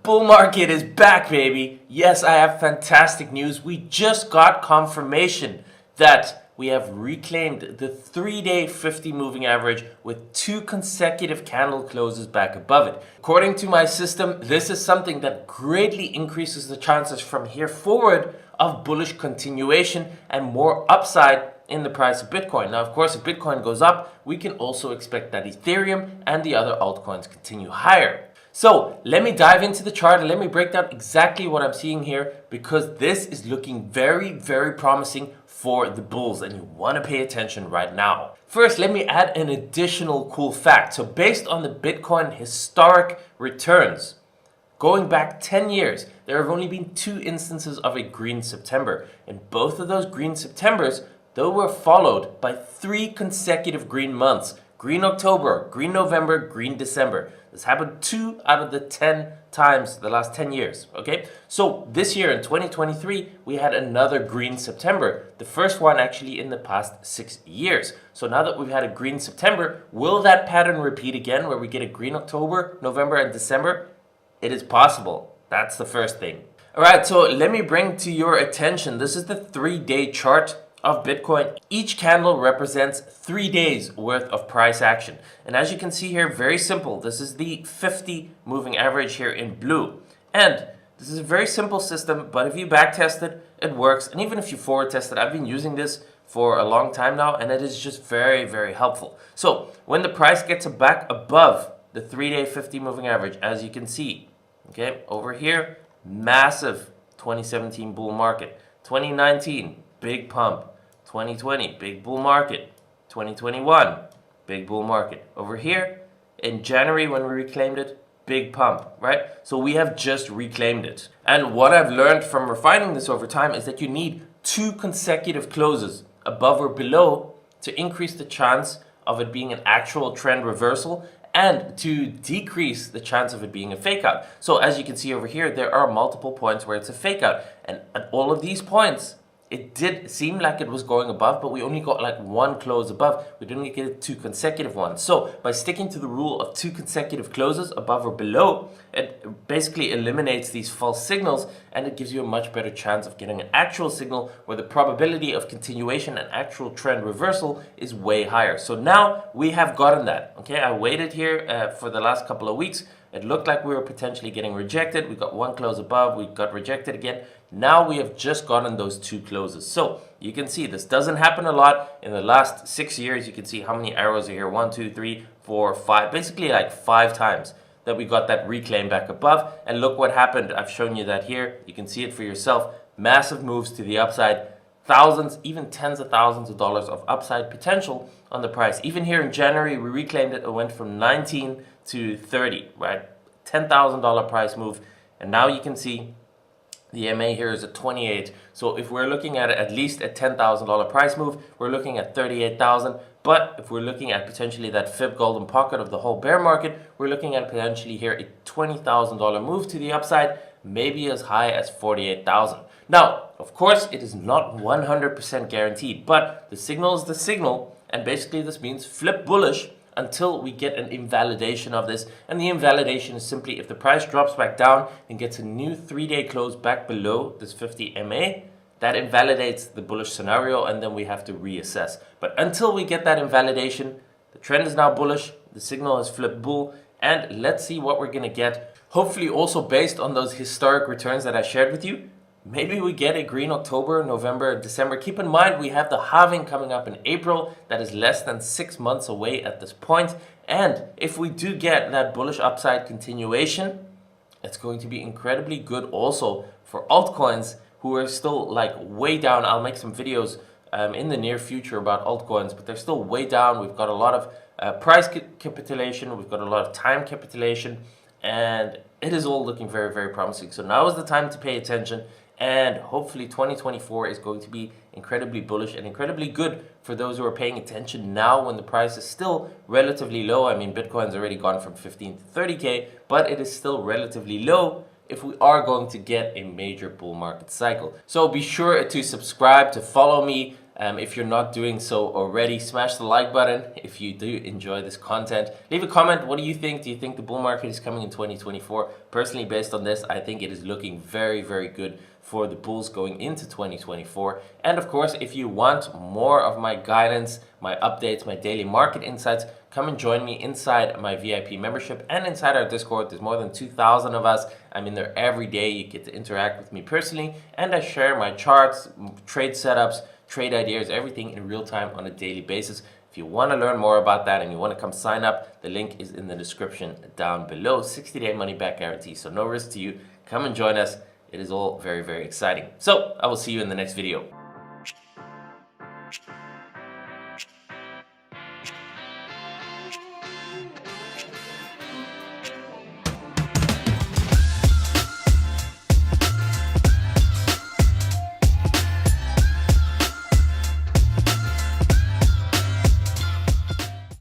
bull market is back, baby. Yes, I have fantastic news. We just got confirmation that we have reclaimed the 3-day 50 moving average with 2 consecutive candle closes back above it. According to my system, this is something that greatly increases the chances from here forward of bullish continuation and more upside in the price of Bitcoin. Now, of course, if Bitcoin goes up, we can also expect that Ethereum and the other altcoins continue higher. So let me dive into the chart and let me break down exactly what I'm seeing here, because this is looking very, very promising for the bulls and you want to pay attention right now. First, let me add an additional cool fact. So based on the Bitcoin historic returns, going back 10 years, there have only been 2 instances of a green September. And both of those green Septembers, they were followed by 3 consecutive green months. Green October, green November, green December. This happened 2 out of the 10 times the last 10 years, okay? So this year in 2023, we had another green September. The first one actually in the past 6 years. So now that we've had a green September, will that pattern repeat again where we get a green October, November, and December? It is possible. That's the first thing. All right, so let me bring to your attention, this is the 3-day chart of Bitcoin. Each candle represents 3 days worth of price action. And as you can see here, very simple. This is the 50 moving average here in blue. And this is a very simple system, but if you back test it, it works. And even if you forward test it, I've been using this for a long time now, and it is just very, very helpful. So when the price gets back above the 3-day 50 moving average, as you can see, okay, over here, massive 2017 bull market, 2019, big pump, 2020, big bull market, 2021, big bull market. Over here, in January when we reclaimed it, big pump, right? So we have just reclaimed it. And what I've learned from refining this over time is that you need 2 consecutive closes above or below to increase the chance of it being an actual trend reversal and to decrease the chance of it being a fake out. So as you can see over here, there are multiple points where it's a fake out. And at all of these points, it did seem like it was going above, but we only got like 1 close above. We didn't get 2 consecutive ones. So by sticking to the rule of 2 consecutive closes above or below, it basically eliminates these false signals and it gives you a much better chance of getting an actual signal where the probability of continuation and actual trend reversal is way higher. So now we have gotten that. Okay, I waited here for the last couple of weeks. It looked like we were potentially getting rejected. We got 1 close above, we got rejected again. Now we have just gotten those 2 closes. So you can see this doesn't happen a lot. In the last 6 years, you can see how many arrows are here. 1, 2, 3, 4, 5, basically like 5 times that we got that reclaim back above. And look what happened. I've shown you that here. You can see it for yourself. Massive moves to the upside. Thousands, even tens of thousands of dollars of upside potential on the price. Even here in January, we reclaimed it. It went from 19 to 30, right? $10,000 price move. And now you can see the MA here is at 28. So if we're looking at least a $10,000 price move, we're looking at 38,000. But if we're looking at potentially that fib golden pocket of the whole bear market, we're looking at potentially here a $20,000 move to the upside, maybe as high as 48,000. Now, of course, it is not 100% guaranteed, but the signal is the signal. And basically this means flip bullish until we get an invalidation of this. And the invalidation is simply if the price drops back down and gets a new 3-day close back below this 50 MA, that invalidates the bullish scenario and then we have to reassess. But until we get that invalidation, the trend is now bullish, the signal has flipped bull, and let's see what we're gonna get. Hopefully also based on those historic returns that I shared with you, maybe we get a green October, November, December. Keep in mind, we have the halving coming up in April. That is less than 6 months away at this point. And if we do get that bullish upside continuation, it's going to be incredibly good also for altcoins who are still like way down. I'll make some videos in the near future about altcoins, but they're still way down. We've got a lot of price capitulation. We've got a lot of time capitulation, and it is all looking very, very promising. So now is the time to pay attention. And hopefully 2024 is going to be incredibly bullish and incredibly good for those who are paying attention now when the price is still relatively low. I mean, Bitcoin's already gone from 15 to 30K, but it is still relatively low if we are going to get a major bull market cycle. So be sure to subscribe, to follow me If you're not doing so already, smash the like button if you do enjoy this content. Leave a comment. What do you think? Do you think the bull market is coming in 2024? Personally, based on this, I think it is looking very, very good for the bulls going into 2024. And of course, if you want more of my guidance, my updates, my daily market insights, come and join me inside my VIP membership and inside our Discord. There's more than 2,000 of us. I'm in there every day. You get to interact with me personally, and I share my charts, trade setups, trade ideas, everything in real time on a daily basis. If you want to learn more about that and you want to come sign up, the link is in the description down below. 60-day money back guarantee, so no risk to you. Come and join us. It is all very, very exciting. So I will see you in the next video.